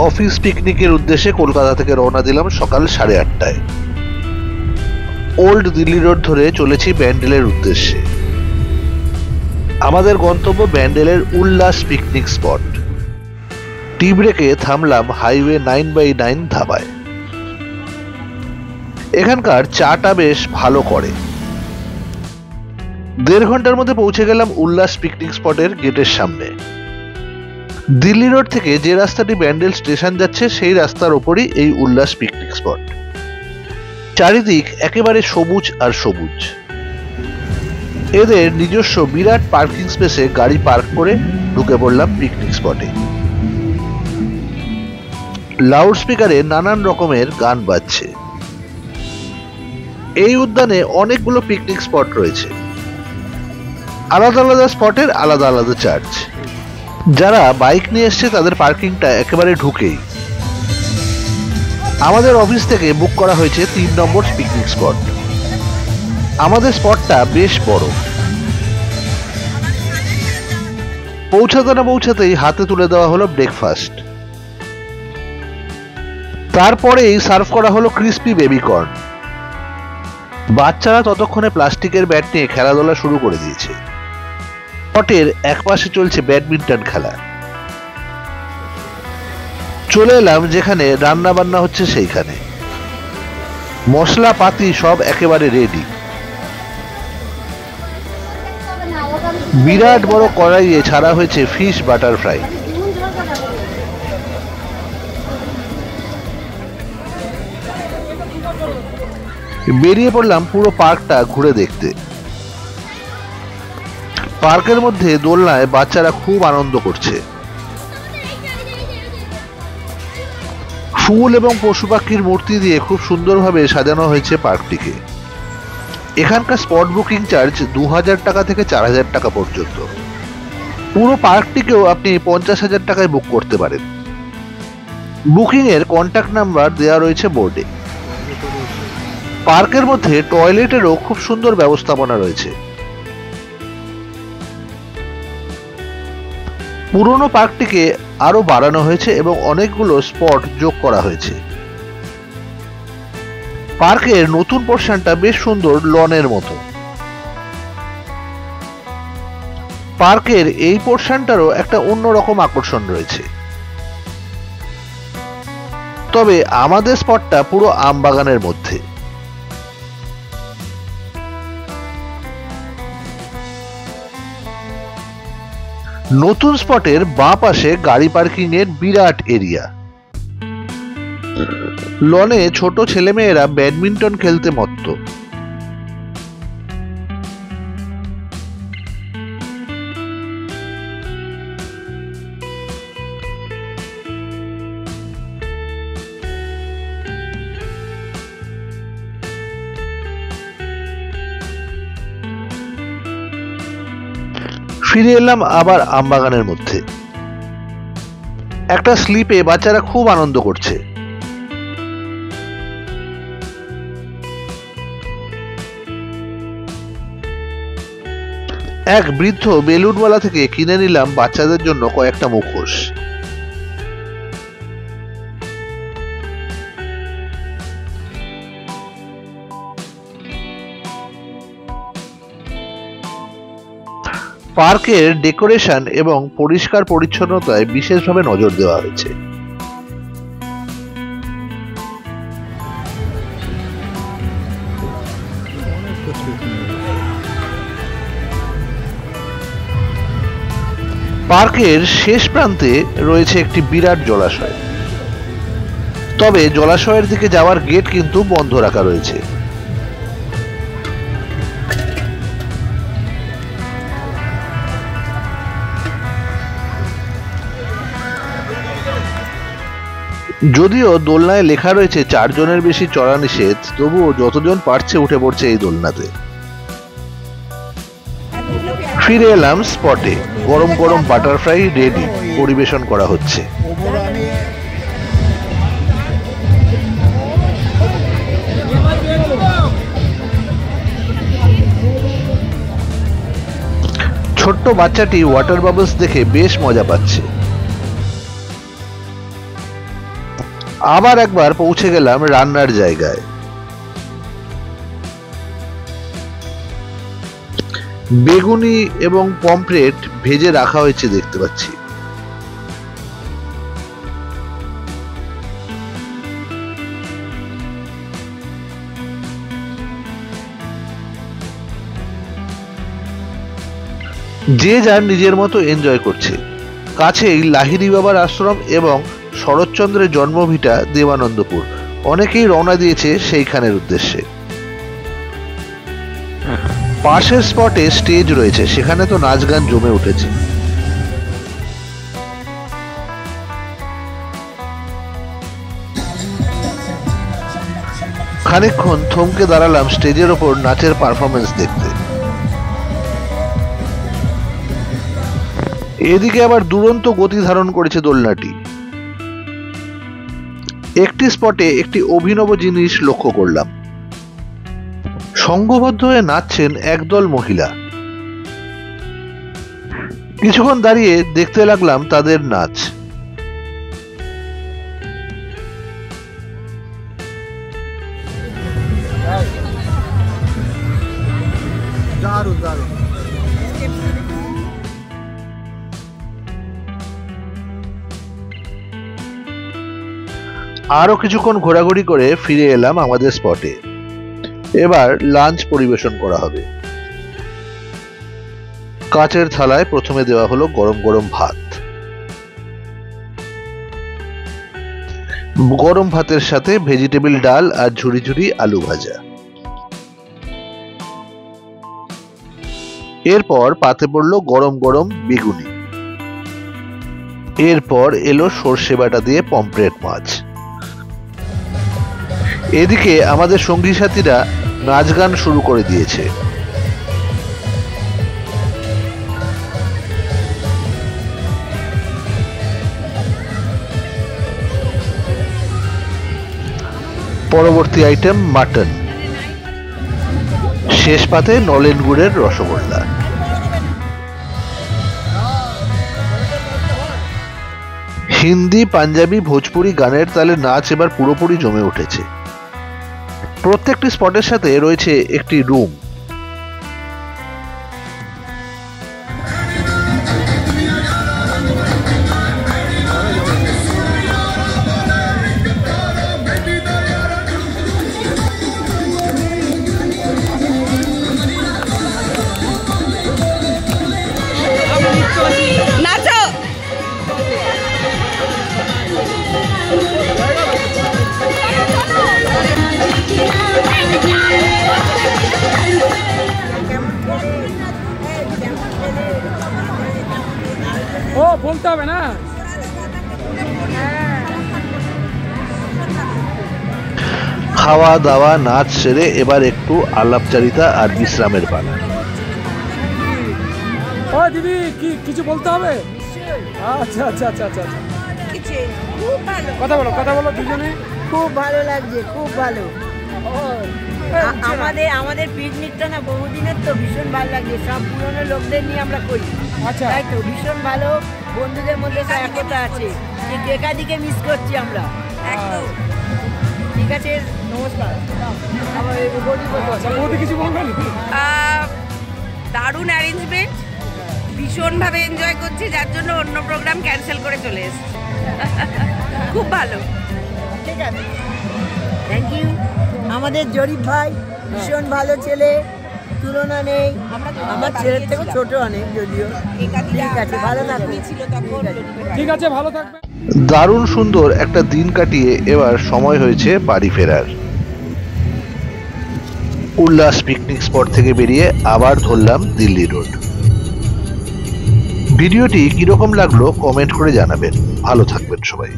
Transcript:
Office পিকনিকের উদ্দেশ্যে কলকাতা থেকে রওনা দিলাম সকাল 8:30টায়। ওল্ড দিল্লি রোড ধরে চলেছি ব্যান্ডেলের উদ্দেশ্যে। আমাদের গন্তব্য ব্যান্ডেলের উল্লাস পিকনিক স্পট। টি ব্রেকে থামলাম হাইওয়ে 9/9 ধাবায়। এখানকার চাটা বেশ ভালো করে। 1.5 ঘন্টার মধ্যে পৌঁছে গেলাম উল্লাস পিকনিক স্পটের গেটের সামনে। দিল্লি রোড থেকে যে রাস্তাটি ব্যান্ডেল স্টেশন যাচ্ছে সেই রাস্তার ওপরই এই উল্লাস পিকনিক স্পট। চারিদিক একেবারে সবুজ আর সবুজ। এদের নিজস্ব বিরাট পার্কিং স্পেসে গাড়ি পার্ক করে ঢুকে পড়লাম পিকনিক স্পটে। লাউড স্পিকারে নানান রকমের গান বাজছে। এই উদ্যানে অনেকগুলো পিকনিক স্পট রয়েছে। আলাদা আলাদা স্পটের আলাদা আলাদা চার্জ। যারা বাইক নিয়ে এসছে তাদের পার্কিংটা একেবারে ঢুকেই। আমাদের অফিস থেকে বুক করা হয়েছে 3 নম্বর পিকনিক স্পট। আমাদের স্পটটা বেশ বড়। পৌঁছাতে না পৌঁছাতেই হাতে তুলে দেওয়া হলো ব্রেকফাস্ট। তারপরেই সার্ভ করা হলো ক্রিস্পি বেবি কর্ন। বাচ্চারা ততক্ষণে প্লাস্টিকের ব্যাট নিয়ে খেলাধুলা শুরু করে দিয়েছে। স্পটের একপাশে চলছে ব্যাডমিন্টন খেলা। চলে এলাম যেখানে রান্না বান্না হচ্ছে সেইখানে। মশলা পাতি সব একেবারে রেডি। বিরাট বড় কড়াইয়ে ছাড়া হয়েছে ফিশ বাটার ফ্রাই। বেরিয়ে পড়লাম পুরো পার্কটা ঘুরে দেখতে। পার্কের মধ্যে দোলনায় বাচ্চারা খুব আনন্দ করছে। ফুল এবং পশু পাখির মূর্তি দিয়ে খুব সুন্দরভাবে সাজানো হয়েছে পার্কটিকে। এখানকার স্পট বুকিং চার্জ 2000 টাকা থেকে 4000 টাকা পর্যন্ত। পুরো পার্কটিকেও আপনি 50,000 টাকায় বুক করতে পারেন। বুকিং এর কন্ট্যাক্ট নাম্বার দেওয়া রয়েছে বোর্ডে। পার্কের মধ্যে টয়লেটেরও খুব সুন্দর ব্যবস্থাপনা রয়েছে। পুরনো পার্কটিকে আরো বাড়ানো হয়েছে এবং অনেকগুলো স্পট যোগ করা হয়েছে। পার্কের নতুন পোর্শনটা বেশ সুন্দর, লনের মতো। পার্কের এই পোর্শনটারও একটা অন্যরকম আকর্ষণ রয়েছে। তবে আমাদের স্পটটা পুরো আমবাগানের মধ্যে। নতুন স্পটের বাঁ পাশে গাড়ি পার্কিং এর বিরাট এরিয়া। লনে ছোট ছেলেমেয়েরা ব্যাডমিন্টন খেলতে মত্ত। ফিরে এলাম আবার আমবাগানের মধ্যে। একটা স্লিপে বাচ্চারা খুব আনন্দ করছে। এক বৃদ্ধ বেলুনওয়ালা থেকে কিনে নিলাম বাচ্চাদের জন্য কয়েকটা মুখোশ। পার্কের ডেকোরেশন এবং পরিষ্কার পরিচ্ছন্নতায় বিশেষভাবে নজর দেওয়া হয়েছে। পার্কের শেষ প্রান্তে রয়েছে একটি বিরাট জলাশয়। তবে জলাশয়ের দিকে যাওয়ার গেট কিন্তু বন্ধ রাখা রয়েছে। যদিও দোলনায় লেখা রয়েছে 4 জনের বেশি চড়া নিষেধ, তবুও যতজন পারছে উঠে পড়ছে এই দোলনাতে। ফিরে এলাম স্পটে। গরম গরম বাটারফ্রাই রেডি, পরিবেশন করা হচ্ছে। ছোট্ট বাচ্চাটি ওয়াটার বাবলস দেখে বেশ মজা পাচ্ছে। আবার একবার পৌঁছে গেলাম রান্নার জায়গায়। বেগুনি এবং পমফ্রেট ভেজে রাখা হয়েছে দেখতে পাচ্ছি। যে যার নিজের মতো এনজয় করছে। কাছেই লাহিড়ী বাবার আশ্রম এবং শরৎচন্দ্রের জন্মভিটা দেবানন্দপুর। অনেকেই রওনা দিয়েছে সেইখানের উদ্দেশ্যে। পাশের স্পটে স্টেজ রয়েছে, সেখানে তো নাচ গান জমে উঠেছে। খানিকক্ষণ থমকে দাঁড়ালাম স্টেজের ওপর নাচের পারফরমেন্স দেখতে। এদিকে আবার দুরন্ত গতি ধারণ করেছে দোলনাটি। একটি স্পটে একটি অভিনব জিনিস লক্ষ্য করলাম। সংঘবদ্ধ হয়ে নাচছেন একদল মহিলা। কিছুক্ষণ দাঁড়িয়ে দেখতে লাগলাম তাদের নাচ। দারুণ দারুণ। আরো কিছুক্ষণ ঘোরাঘুরি করে ফিরে এলাম আমাদের স্পটে। এবার লাঞ্চ পরিবেশন করা হবে। কাচের থালায় প্রথমে দেওয়া হলো গরম গরম ভাত। গরম ভাতের সাথে ভেজিটেবল ডাল আর ঝুরি ঝুরি আলু ভাজা। এরপর পাতে পড়লো গরম গরম বেগুনি। এরপর এলো সর্ষে বাটা দিয়ে পমফ্রেট মাছ। এদিকে আমাদের সঙ্গী সাথীরা নাচ গান শুরু করে দিয়েছে। পরবর্তী আইটেম মাটন। শেষ পাতে নলেন গুড়ের রসগোল্লা। হিন্দি, পাঞ্জাবি, ভোজপুরি গানের তালে নাচ এবার পুরোপুরি জমে উঠেছে। প্রত্যেকটি স্পটের সাথে রয়েছে একটি রুম। ও বলতে হবে না। খাওয়া দাওয়া নাচ সেরে এবার একটু আলাপচারিতা আর বিশ্রামের পালা। ও দিদি কি কিছু বলতে হবে? আচ্ছা আচ্ছা আচ্ছা আচ্ছা কথা বলো দুজনে। খুব ভালো লাগছে, খুব ভালো। আমাদের পিকনিকটা না বহুদিনের, তো ভীষণ ভালো লাগছে। সব পুরনো লোকদের নিয়ে আমরা করি। আচ্ছা তাই তো ভীষণ ভালো। বন্ধুদের মধ্যে একতা আছে। একাধিকে মিস করছি আমরা। ঠিক আছে, নমস্কার। কিছু বলবেন? দারুণ অ্যারেঞ্জমেন্ট, ভীষণভাবে এনজয় করছি, যার জন্য অন্য প্রোগ্রাম ক্যান্সেল করে চলে এসেছি। খুব ভালো। ঠিক আছে, থ্যাংক ইউ। আমাদের জরিফ ভাই ভীষণ ভালো ছেলে, তুলনা নেই। আমার ছেলের থেকে ছোট অনেক, যদিও। ঠিক আছে, ভালো থাকবে। ঠিক আছে, ভালো থাকবে। দারুণ সুন্দর একটা দিন কাটিয়ে এবার সময় হয়েছে বাড়ি ফেরার। উল্লাস পিকনিক স্পট থেকে বেরিয়ে আবার ধরলাম দিল্লি রোড। ভিডিওটি কিরকম লাগলো কমেন্ট করে জানাবেন। ভালো থাকবেন সবাই।